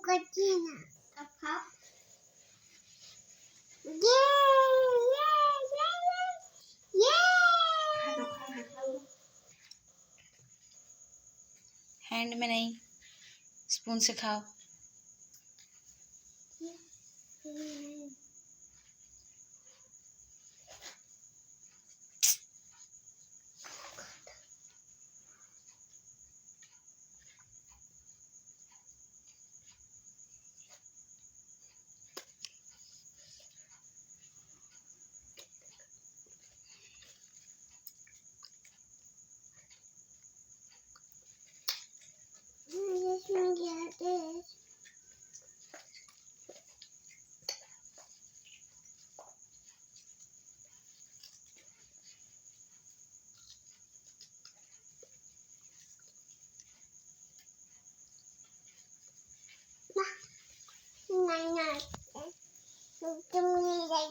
Cucina. A cup. Yeah, yeah, yeah, yeah. Hand में नहीं, spoon से खाओ। Này này, tôi nghĩ đây.